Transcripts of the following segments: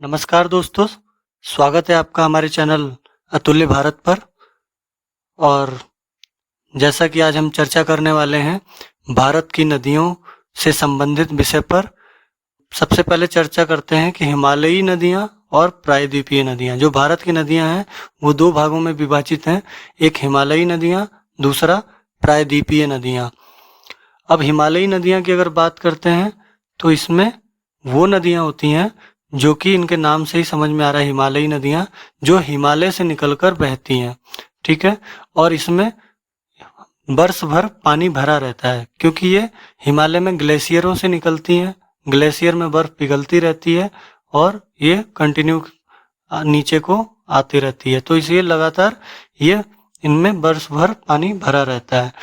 नमस्कार दोस्तों, स्वागत है आपका हमारे चैनल अतुल्य भारत पर। और जैसा कि आज हम चर्चा करने वाले हैं भारत की नदियों से संबंधित विषय पर। सबसे पहले चर्चा करते हैं कि हिमालयी नदियां और प्रायद्वीपीय नदियां। जो भारत की नदियां हैं वो दो भागों में विभाजित हैं, एक हिमालयी नदियां, दूसरा प्रायद्वीपीय नदियां। अब हिमालयी नदियां की अगर बात करते हैं तो इसमें वो नदियां होती हैं जो कि इनके नाम से ही समझ में आ रहा है, हिमालयी नदियां, जो हिमालय से निकलकर बहती हैं। ठीक है। और इसमें वर्ष भर पानी भरा रहता है क्योंकि ये हिमालय में ग्लेशियरों से निकलती हैं। ग्लेशियर में बर्फ पिघलती रहती है और ये कंटिन्यू नीचे को आती रहती है, तो इसलिए लगातार ये इनमें वर्ष भर पानी भरा रहता है।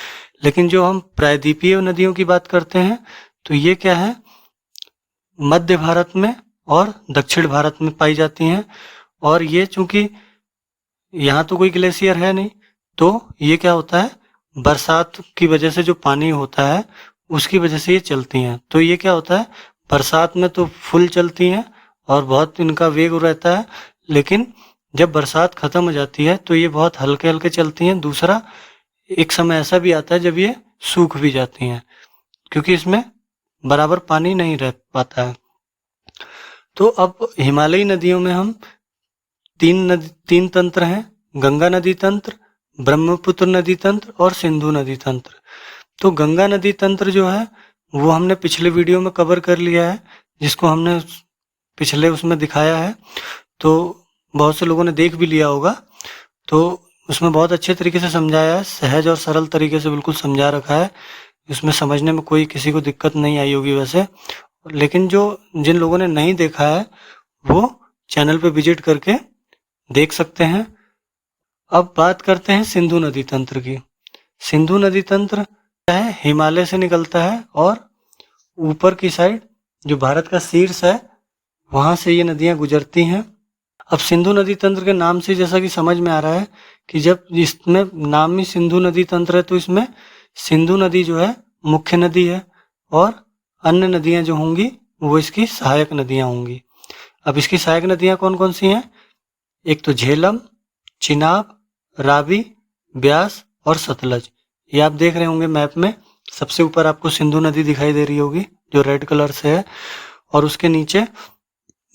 लेकिन जो हम प्रायद्वीपीय नदियों की बात करते हैं तो ये क्या है, मध्य भारत में और दक्षिण भारत में पाई जाती हैं। और ये चूंकि यहाँ तो कोई ग्लेशियर है नहीं, तो ये क्या होता है, बरसात की वजह से जो पानी होता है उसकी वजह से ये चलती हैं। तो ये क्या होता है, बरसात में तो फुल चलती हैं और बहुत इनका वेग रहता है, लेकिन जब बरसात खत्म हो जाती है तो ये बहुत हल्के हल्के चलती हैं। दूसरा, एक समय ऐसा भी आता है जब ये सूख भी जाती हैं क्योंकि इसमें बराबर पानी नहीं रह पाता है। तो अब हिमालयी नदियों में हम तीन तंत्र हैं, गंगा नदी तंत्र, ब्रह्मपुत्र नदी तंत्र और सिंधु नदी तंत्र। तो गंगा नदी तंत्र जो है वो हमने पिछले वीडियो में कवर कर लिया है, जिसको हमने पिछले उसमें दिखाया है, तो बहुत से लोगों ने देख भी लिया होगा। तो उसमें बहुत अच्छे तरीके से समझाया है, सहज और सरल तरीके से बिल्कुल समझा रखा है। इसमें समझने में कोई किसी को दिक्कत नहीं आई होगी वैसे। लेकिन जिन लोगों ने नहीं देखा है वो चैनल पे विजिट करके देख सकते हैं। अब बात करते हैं सिंधु नदी तंत्र की। सिंधु नदी तंत्र क्या है, हिमालय से निकलता है और ऊपर की साइड जो भारत का शीर्ष है वहां से ये नदियां गुजरती हैं। अब सिंधु नदी तंत्र के नाम से जैसा कि समझ में आ रहा है कि जब इसमें नाम ही सिंधु नदी तंत्र है तो इसमें सिंधु नदी जो है मुख्य नदी है और अन्य नदियां जो होंगी वो इसकी सहायक नदियां होंगी। अब इसकी सहायक नदियां कौन कौन सी हैं, एक तो झेलम, चिनाब, रावी, ब्यास और सतलज। ये आप देख रहे होंगे मैप में, सबसे ऊपर आपको सिंधु नदी दिखाई दे रही होगी जो रेड कलर से है, और उसके नीचे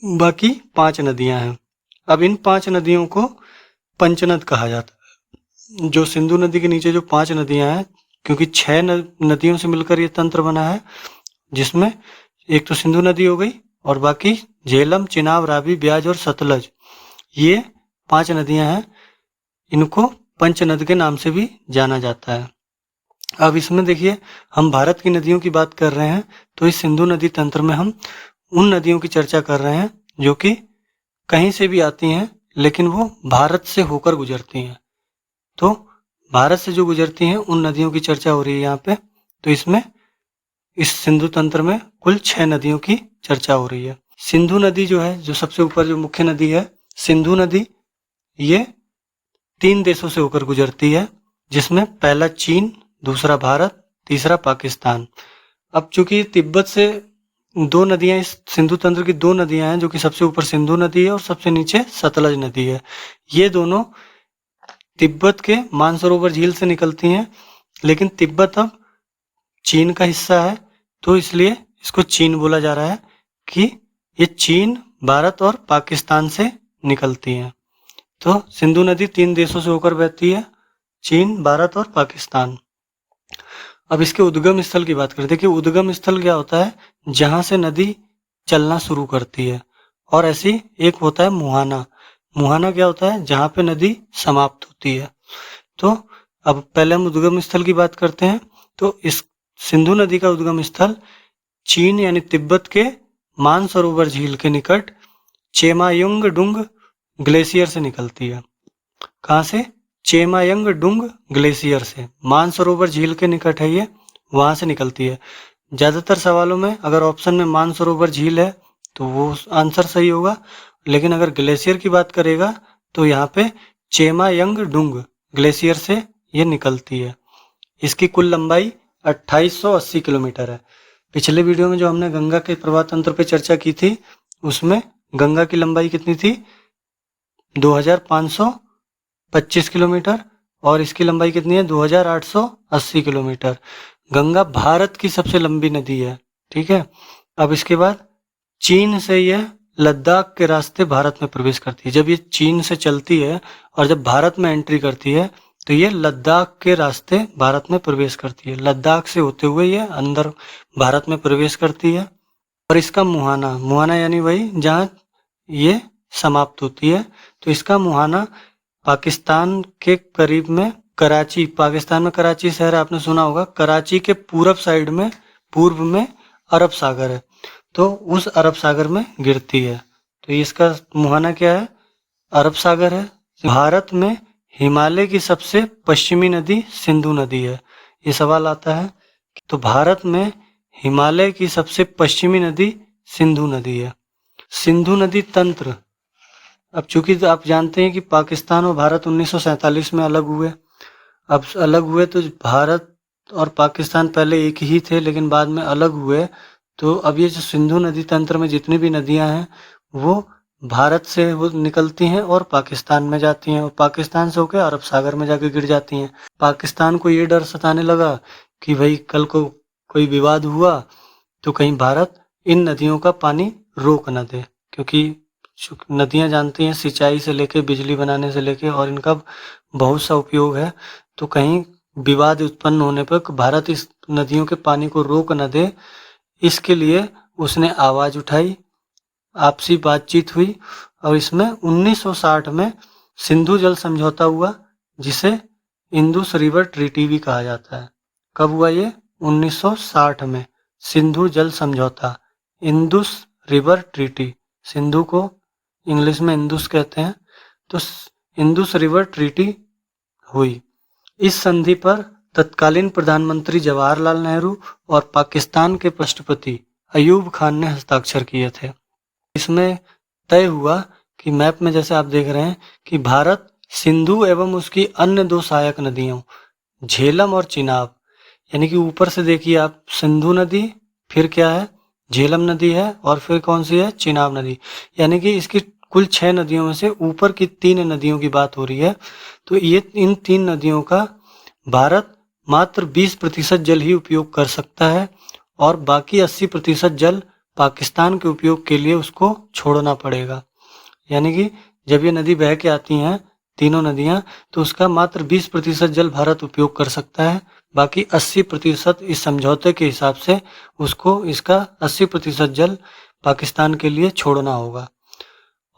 बाकी 5 नदियां हैं। अब इन 5 नदियों को पंचनद कहा जाता है। जो सिंधु नदी के नीचे जो 5 नदियां हैं, क्योंकि 6 नदियों से मिलकर ये तंत्र बना है, जिसमें एक तो सिंधु नदी हो गई और बाकी झेलम, चिनाब, रावी, ब्यास और सतलज, ये 5 नदियां हैं। इनको पंचनद के नाम से भी जाना जाता है। अब इसमें देखिए, हम भारत की नदियों की बात कर रहे हैं तो इस सिंधु नदी तंत्र में हम उन नदियों की चर्चा कर रहे हैं जो कि कहीं से भी आती हैं लेकिन वो भारत से होकर गुजरती हैं। तो भारत से जो गुजरती हैं उन नदियों की चर्चा हो रही है यहाँ पे। तो इसमें इस सिंधु तंत्र में कुल 6 नदियों की चर्चा हो रही है। सिंधु नदी जो है, जो सबसे ऊपर जो मुख्य नदी है, सिंधु नदी, ये 3 देशों से होकर गुजरती है, जिसमें पहला चीन, दूसरा भारत, तीसरा पाकिस्तान। अब चूंकि तिब्बत से 2 नदियां, इस सिंधु तंत्र की 2 नदियां हैं, जो कि सबसे ऊपर सिंधु नदी है और सबसे नीचे सतलज नदी है। ये दोनों तिब्बत के मानसरोवर झील से निकलती हैं, लेकिन तिब्बत अब चीन का हिस्सा है तो इसलिए इसको चीन बोला जा रहा है कि ये चीन, भारत और पाकिस्तान से निकलती हैं। तो सिंधु नदी 3 देशों से होकर बहती है, चीन, भारत और पाकिस्तान। अब इसके उद्गम स्थल की बात करते हैं कि उद्गम स्थल क्या होता है, जहां से नदी चलना शुरू करती है। और ऐसी एक होता है मुहाना। मुहाना क्या होता है, जहां पे नदी समाप्त होती है। तो अब पहले हम उद्गम स्थल की बात करते हैं। तो इस सिंधु नदी का उद्गम स्थल चीन यानी तिब्बत के मानसरोवर झील के निकट चेमायुंगडुंग ग्लेशियर से निकलती है। कहाँ से, चेमायंगडुंग ग्लेशियर से, मानसरोवर झील के निकट है ये, वहां से निकलती है। ज्यादातर सवालों में अगर ऑप्शन में मानसरोवर झील है तो वो आंसर सही होगा, लेकिन अगर ग्लेशियर की बात करेगा तो यहाँ पे चेमायंगडुंग ग्लेशियर से ये निकलती है। इसकी कुल लंबाई 2880 किलोमीटर है। पिछले वीडियो में जो हमने गंगा के प्रवाह तंत्र पे चर्चा की थी उसमें गंगा की लंबाई कितनी थी? 2525 किलोमीटर, और इसकी लंबाई कितनी है? 2880 किलोमीटर। गंगा भारत की सबसे लंबी नदी है, ठीक है। अब इसके बाद चीन से यह लद्दाख के रास्ते भारत में प्रवेश करती है। जब ये चीन से चलती है और जब भारत में एंट्री करती है तो ये लद्दाख के रास्ते भारत में प्रवेश करती है। लद्दाख से होते हुए ये अंदर भारत में प्रवेश करती है। और इसका मुहाना, मुहाना यानी वही जहाँ ये समाप्त होती है, तो इसका मुहाना पाकिस्तान के करीब में कराची, पाकिस्तान में कराची शहर आपने सुना होगा, कराची के पूरब साइड में, पूर्व में अरब सागर है, तो उस अरब सागर में गिरती है। तो इसका मुहाना क्या है? अरब सागर है। भारत में हिमालय की सबसे पश्चिमी नदी सिंधु नदी है। ये सवाल आता है, तो भारत में हिमालय की सबसे पश्चिमी नदी सिंधु नदी है। सिंधु नदी तंत्र, अब चूंकि आप जानते हैं कि पाकिस्तान और भारत 1947 में अलग हुए। अब अलग हुए तो भारत और पाकिस्तान पहले एक ही थे, लेकिन बाद में अलग हुए। तो अब ये जो सिंधु नदी तंत्र में जितनी भी नदियां हैं वो भारत से वो निकलती हैं और पाकिस्तान में जाती हैं, और पाकिस्तान से होकर अरब सागर में जाके गिर जाती हैं। पाकिस्तान को ये डर सताने लगा कि भाई कल को कोई विवाद हुआ तो कहीं भारत इन नदियों का पानी रोक न दे, क्योंकि नदियां जानती हैं सिंचाई से लेके बिजली बनाने से लेके और इनका बहुत सा उपयोग है। तो कहीं विवाद उत्पन्न होने पर भारत इस नदियों के पानी को रोक न दे, इसके लिए उसने आवाज उठाई, आपसी बातचीत हुई, और इसमें 1960 में सिंधु जल समझौता हुआ, जिसे इंदुस रिवर ट्रीटी भी कहा जाता है। कब हुआ ये? 1960 में सिंधु जल समझौता, इंदुस रिवर ट्रीटी। सिंधु को इंग्लिश में इंदुस कहते हैं, तो इंदुस रिवर ट्रीटी हुई। इस संधि पर तत्कालीन प्रधानमंत्री जवाहरलाल नेहरू और पाकिस्तान के राष्ट्रपति अयूब खान ने हस्ताक्षर किए थे। इसमें तय हुआ कि मैप में जैसे आप देख रहे हैं कि भारत सिंधु एवं उसकी अन्य दो सहायक नदियों झेलम और चिनाब, यानी कि ऊपर से देखिए आप, सिंधु नदी, फिर क्या है? झेलम नदी है, और फिर कौन सी है? चिनाब नदी। यानी कि इसकी कुल 6 नदियों में से ऊपर की 3 नदियों की बात हो रही है। तो ये इन 3 नदियों का भारत मात्र 20% जल ही उपयोग कर सकता है, और बाकी 80% जल पाकिस्तान के उपयोग के लिए उसको छोड़ना पड़ेगा। यानी कि जब ये नदी बह के आती हैं, तीनों नदियां, तो उसका मात्र 20% जल भारत उपयोग कर सकता है, बाकी 80% इस समझौते के हिसाब से उसको इसका 80% जल पाकिस्तान के लिए छोड़ना होगा।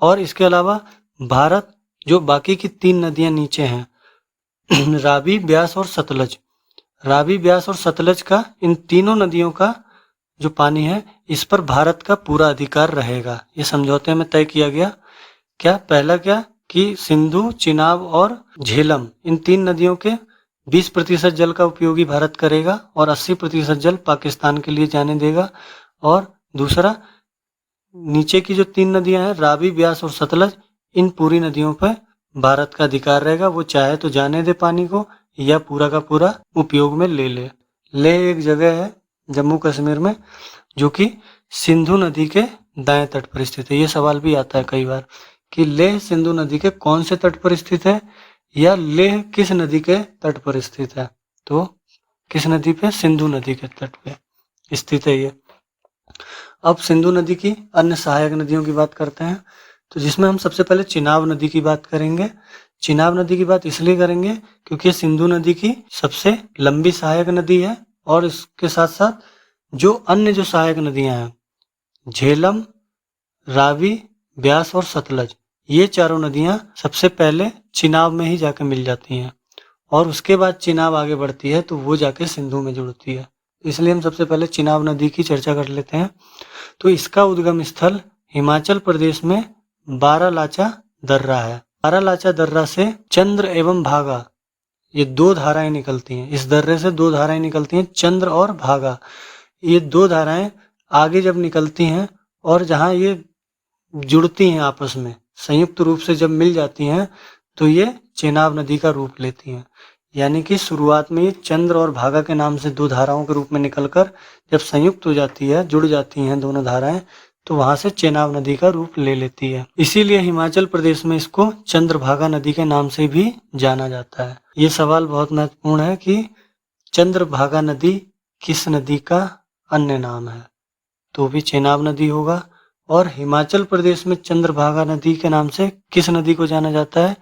और इसके अलावा भारत जो बाकी की 3 नदियां नीचे हैं रावी, ब्यास और सतलज, रावी, ब्यास और सतलज का, इन तीनों नदियों का जो पानी है इस पर भारत का पूरा अधिकार रहेगा। ये समझौते में तय किया गया। क्या? पहला क्या कि सिंधु, चिनाब और झेलम, इन 3 नदियों के 20% जल का उपयोगी भारत करेगा और 80% जल पाकिस्तान के लिए जाने देगा। और दूसरा, नीचे की जो 3 नदियां हैं रावी, ब्यास और सतलज, इन पूरी नदियों पर भारत का अधिकार रहेगा। वो चाहे तो जाने दे पानी को या पूरा का पूरा उपयोग में ले ले। लेह एक जगह है जम्मू कश्मीर में जो कि सिंधु नदी के दाएं तट पर स्थित है। ये सवाल भी आता है कई बार कि लेह सिंधु नदी के कौन से तट पर स्थित है, या लेह किस नदी के तट पर स्थित है। तो किस नदी पे? सिंधु नदी के तट पे स्थित है ये। अब सिंधु नदी की अन्य सहायक नदियों की बात करते हैं, तो जिसमें हम सबसे पहले चिनाब नदी की बात करेंगे। चिनाब नदी की बात इसलिए करेंगे क्योंकि सिंधु नदी की सबसे लंबी सहायक नदी है, और इसके साथ साथ जो अन्य जो सहायक नदियां हैं झेलम, रावी, ब्यास और सतलज, ये चारों नदियां सबसे पहले चिनाब में ही जाके मिल जाती हैं, और उसके बाद चिनाब आगे बढ़ती है तो वो जाके सिंधु में जुड़ती है। इसलिए हम सबसे पहले चिनाब नदी की चर्चा कर लेते हैं। तो इसका उद्गम स्थल हिमाचल प्रदेश में बारालाचा दर्रा है। बारालाचा दर्रा से चंद्र एवं भागा, ये 2 धाराएं निकलती हैं। इस दर्रे से 2 धाराएं निकलती हैं, चंद्र और भागा। ये 2 धाराएं आगे जब निकलती हैं और जहां ये जुड़ती हैं आपस में, संयुक्त रूप से जब मिल जाती हैं, तो ये चेनाब नदी का रूप लेती हैं। यानी कि शुरुआत में ये चंद्र और भागा के नाम से 2 धाराओं के रूप में निकलकर जब संयुक्त हो जाती है, जुड़ जाती हैं दोनों धाराएं, तो वहां से चेनाब नदी का रूप ले लेती है। इसीलिए हिमाचल प्रदेश में इसको चंद्रभागा नदी के नाम से भी जाना जाता है। ये सवाल बहुत महत्वपूर्ण है कि चंद्रभागा नदी किस नदी का अन्य नाम है, तो भी चेनाब नदी होगा। और हिमाचल प्रदेश में चंद्रभागा नदी के नाम से किस नदी को जाना जाता है,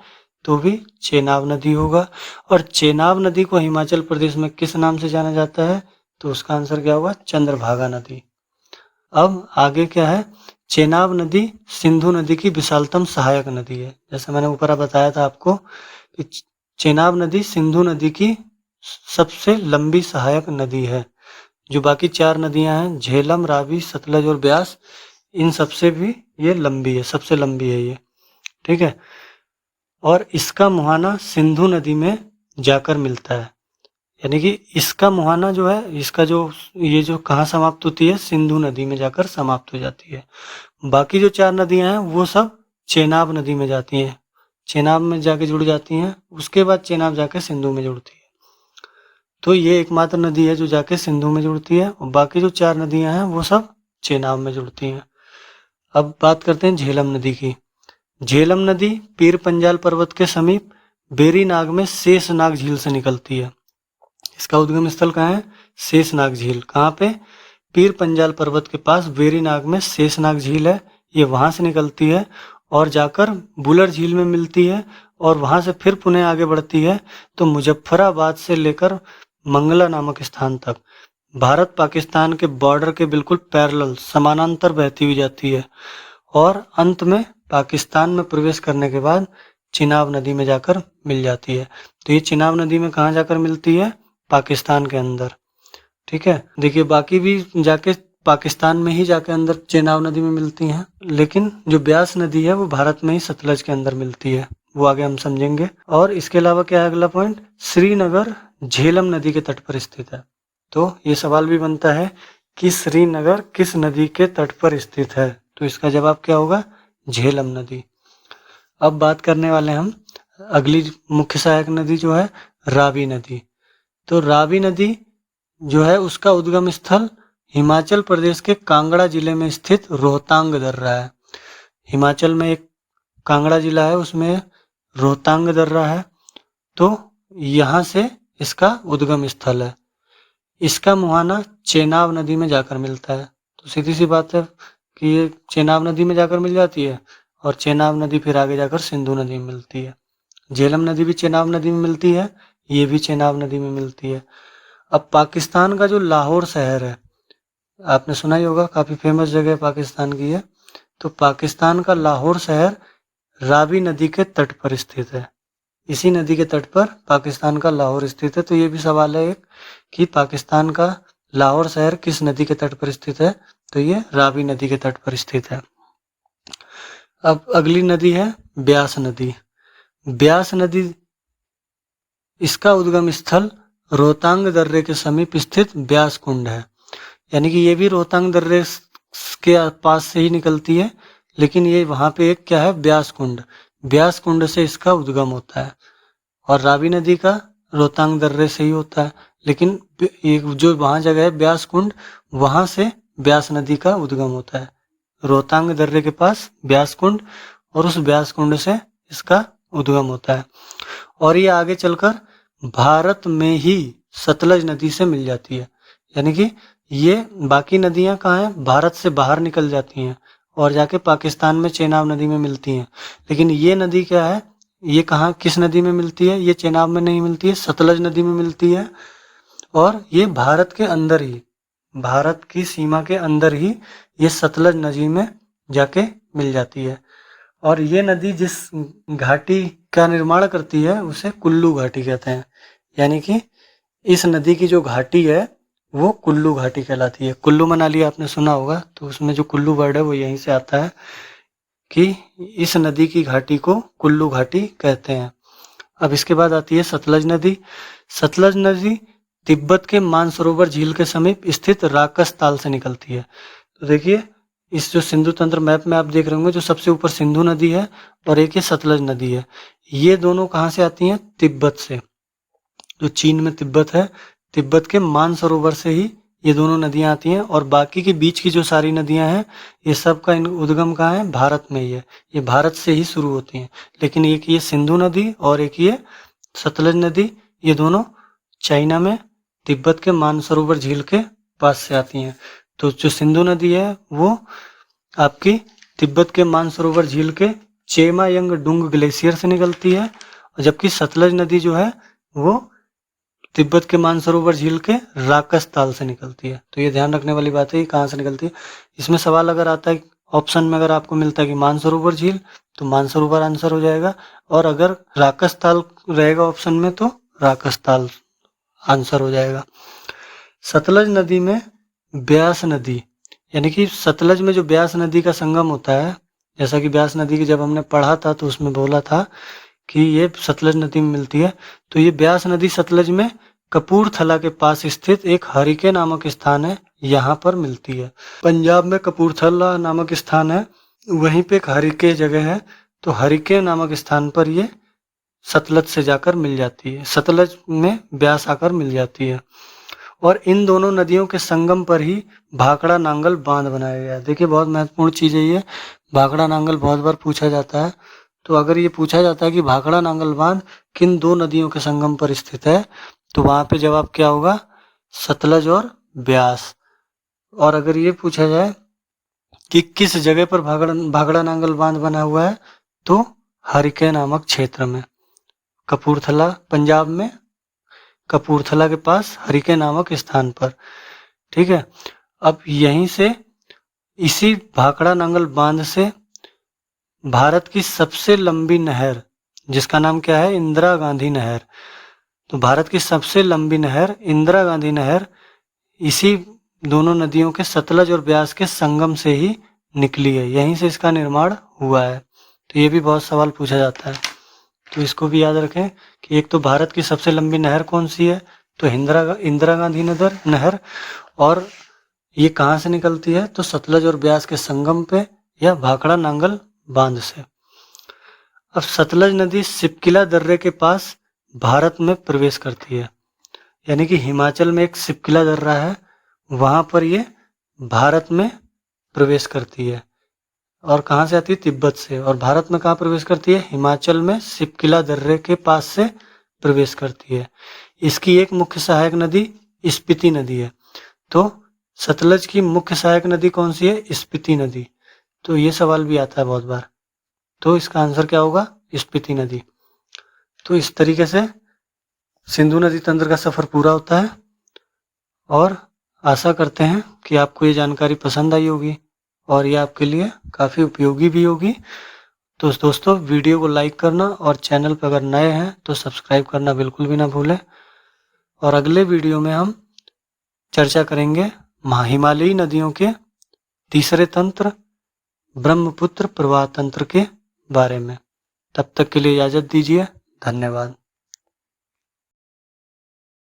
तो भी चेनाब नदी होगा। और चेनाब नदी को हिमाचल प्रदेश में किस नाम से जाना जाता है, तो उसका आंसर क्या होगा, चंद्रभागा नदी। अब आगे क्या है, चेनाब नदी सिंधु नदी की विशालतम सहायक नदी है। जैसे मैंने ऊपर बताया था आपको कि चेनाब नदी सिंधु नदी की सबसे लंबी सहायक नदी है। जो बाकी 4 नदियां हैं, झेलम, रावी, सतलज और ब्यास, इन सबसे भी ये लंबी है, सबसे लंबी है ये, ठीक है। और इसका मुहाना सिंधु नदी में जाकर मिलता है, यानी कि इसका मुहाना जो है, इसका जो ये जो कहाँ समाप्त होती है, सिंधु नदी में जाकर समाप्त हो जाती है। बाकी जो 4 नदियां हैं वो सब चेनाब नदी में जाती हैं, चेनाब में जाके जुड़ जाती हैं, उसके बाद चेनाब जाके सिंधु में जुड़ती है। तो ये एकमात्र नदी है जो जाके सिंधु में जुड़ती है, और बाकी जो 4 नदियां हैं वो सब चेनाब में जुड़ती हैं। अब बात करते हैं झेलम नदी की। झेलम नदी पीर पंजाल पर्वत के समीप बेरीनाग में शेषनाग झील से निकलती है। इसका उद्गम स्थल कहाँ है, शेषनाग झील। कहाँ पे, पीर पंजाल पर्वत के पास बेरीनाग में शेषनाग झील है। ये वहां से निकलती है और जाकर बुलर झील में मिलती है, और वहां से फिर पुनः आगे बढ़ती है तो मुजफ्फराबाद से लेकर मंगला नामक स्थान तक भारत पाकिस्तान के बॉर्डर के बिल्कुल पैरेलल समानांतर बहती हुई जाती है, और अंत में पाकिस्तान में प्रवेश करने के बाद चिनाब नदी में जाकर मिल जाती है। तो ये चिनाब नदी में कहाँ जाकर मिलती है, पाकिस्तान के अंदर, ठीक है। देखिए बाकी भी जाके पाकिस्तान में ही जाके अंदर चेनाब नदी में मिलती हैं, लेकिन जो ब्यास नदी है वो भारत में ही सतलज के अंदर मिलती है, वो आगे हम समझेंगे। और इसके अलावा क्या है अगला पॉइंट, श्रीनगर झेलम नदी के तट पर स्थित है। तो ये सवाल भी बनता है कि श्रीनगर किस नदी के तट पर स्थित है, तो इसका जवाब क्या होगा, झेलम नदी। अब बात करने वाले हम अगली मुख्य सहायक नदी जो है रावी नदी। तो रावी नदी जो है उसका उद्गम स्थल हिमाचल प्रदेश के कांगड़ा जिले में स्थित रोहतांग दर्रा है। हिमाचल में एक कांगड़ा जिला है, उसमें रोहतांग दर्रा है, तो यहाँ से इसका उद्गम स्थल है। इसका मुहाना चेनाब नदी में जाकर मिलता है। तो सीधी सी बात है कि ये चेनाब नदी में जाकर मिल जाती है, और चेनाब नदी फिर आगे जाकर सिंधु नदी में मिलती है। झेलम नदी भी चेनाब नदी में मिलती है, ये भी चेनाब नदी में मिलती है। अब पाकिस्तान का जो लाहौर शहर है, आपने सुना ही होगा, काफी फेमस जगह पाकिस्तान की है। तो पाकिस्तान का लाहौर शहर रावी नदी के तट पर स्थित है। इसी नदी के तट पर पाकिस्तान का लाहौर स्थित है। तो ये भी सवाल है एक कि पाकिस्तान का लाहौर शहर किस नदी के तट पर स्थित है, तो ये रावी नदी के तट पर स्थित है। अब अगली नदी है ब्यास नदी। ब्यास नदी, इसका उद्गम स्थल रोहतांग दर्रे के समीप स्थित ब्यास कुंड है, यानी कि ये भी रोहतांग दर्रे के पास से ही निकलती है, लेकिन ये वहां पे एक क्या है, ब्यास कुंड। ब्यास कुंड से इसका उद्गम होता है, और रावी नदी का रोहतांग दर्रे से ही होता है, लेकिन एक जो वहां जगह है ब्यास कुंड, वहां से ब्यास नदी का उद्गम होता है। रोहतांग दर्रे के पास ब्यास कुंड, और उस ब्यास कुंड से इसका उद्गम होता है, और ये आगे चलकर भारत में ही सतलज नदी से मिल जाती है। यानी कि ये बाकी नदियां कहाँ हैं, भारत से बाहर निकल जाती हैं और जाके पाकिस्तान में चेनाब नदी में मिलती हैं, लेकिन ये नदी क्या है, ये कहाँ किस नदी में मिलती है, ये चेनाब में नहीं मिलती है, सतलज नदी में मिलती है, और ये भारत के अंदर ही, भारत की सीमा के अंदर ही ये सतलज नदी में जाके मिल जाती है। और ये नदी जिस घाटी का निर्माण करती है उसे कुल्लू घाटी कहते हैं, यानी कि इस नदी की जो घाटी है वो कुल्लू घाटी कहलाती है। कुल्लू मनाली आपने सुना होगा, तो उसमें जो कुल्लू वर्ड है वो यहीं से आता है कि इस नदी की घाटी को कुल्लू घाटी कहते हैं। अब इसके बाद आती है सतलज नदी। सतलज नदी तिब्बत के मानसरोवर झील के समीप स्थित राकस ताल से निकलती है। तो देखिए इस जो सिंधु तंत्र मैप में आप देख रहे होंगे, जो सबसे ऊपर सिंधु नदी है और एक ये सतलज नदी है, ये दोनों कहाँ से आती हैं, तिब्बत से। जो चीन में तिब्बत है, तिब्बत के मानसरोवर से ही ये दोनों नदियां आती हैं, और बाकी की बीच की जो सारी नदियां हैं ये सब का उद्गम कहाँ है? भारत में ही है। ये भारत से ही शुरू होती हैं। लेकिन एक ये सिंधु नदी और एक ये सतलज नदी, ये दोनों चाइना में तिब्बत के मानसरोवर झील के पास से आती हैं। तो जो सिंधु नदी है वो आपकी तिब्बत के मानसरोवर झील के चेमायंग डुंग ग्लेशियर से निकलती है, और जबकि सतलज नदी जो है वो तिब्बत के मानसरोवर झील के राकस ताल से निकलती है। तो ये ध्यान रखने वाली बात है, कहाँ से निकलती है। इसमें सवाल अगर आता है ऑप्शन में, अगर आपको मिलता है कि मानसरोवर झील, तो मानसरोवर आंसर हो जाएगा, और अगर राकस ताल रहेगा ऑप्शन में तो राकस ताल आंसर हो जाएगा। सतलज नदी में ब्यास नदी, यानी कि सतलज में जो ब्यास नदी का संगम होता है, जैसा कि ब्यास नदी की जब हमने पढ़ा था तो उसमें बोला था कि ये सतलज नदी में मिलती है। तो ये ब्यास नदी सतलज में कपूरथला के पास स्थित एक हरिके नामक स्थान है, यहाँ पर मिलती है। पंजाब में कपूरथला नामक स्थान है, वहीं पे एक हरिके जगह है, तो हरिके नामक स्थान पर ये सतलज से जाकर मिल जाती है, सतलज में ब्यास आकर मिल जाती है। और इन दोनों नदियों के संगम पर ही भाखड़ा नांगल बांध बनाया गया है। देखिए बहुत महत्वपूर्ण चीज है ये, भाखड़ा नांगल बहुत बार पूछा जाता है। तो अगर ये पूछा जाता है कि भाखड़ा नांगल बांध किन दो नदियों के संगम पर स्थित है, तो वहां पे जवाब क्या होगा? सतलज और ब्यास। और अगर ये पूछा जाए कि किस जगह पर भाखड़ा नांगल बांध बना हुआ है, तो हरिके नामक क्षेत्र में, कपूरथला पंजाब में कपूरथला के पास हरिके नामक स्थान पर। ठीक है, अब यहीं से इसी भाखड़ा नांगल बांध से भारत की सबसे लंबी नहर, जिसका नाम क्या है? इंदिरा गांधी नहर। तो भारत की सबसे लंबी नहर इंदिरा गांधी नहर इसी दोनों नदियों के सतलज और ब्यास के संगम से ही निकली है, यहीं से इसका निर्माण हुआ है। तो ये भी बहुत सवाल पूछा जाता है, तो इसको भी याद रखें कि एक तो भारत की सबसे लंबी नहर कौन सी है? तो इंदिरा गांधी नहर। और ये कहाँ से निकलती है? तो सतलज और ब्यास के संगम पे या भाखड़ा नांगल बांध से। अब सतलज नदी सिपकिला दर्रे के पास भारत में प्रवेश करती है, यानी कि हिमाचल में एक सिपकिला दर्रा है, वहां पर ये भारत में प्रवेश करती है। और कहाँ से आती है? तिब्बत से। और भारत में कहाँ प्रवेश करती है? हिमाचल में सिपकिला दर्रे के पास से प्रवेश करती है। इसकी एक मुख्य सहायक नदी स्पीति नदी है। तो सतलज की मुख्य सहायक नदी कौन सी है? स्पीति नदी। तो ये सवाल भी आता है बहुत बार, तो इसका आंसर क्या होगा? स्पीति नदी। तो इस तरीके से सिंधु नदी तंत्र का सफर पूरा होता है, और आशा करते हैं कि आपको ये जानकारी पसंद आई होगी और ये आपके लिए काफ़ी उपयोगी भी होगी। तो दोस्तों, वीडियो को लाइक करना और चैनल पर अगर नए हैं तो सब्सक्राइब करना बिल्कुल भी ना भूलें। और अगले वीडियो में हम चर्चा करेंगे हिमालयी नदियों के तीसरे तंत्र ब्रह्मपुत्र प्रवाह तंत्र के बारे में। तब तक के लिए इजाज़त दीजिए। धन्यवाद।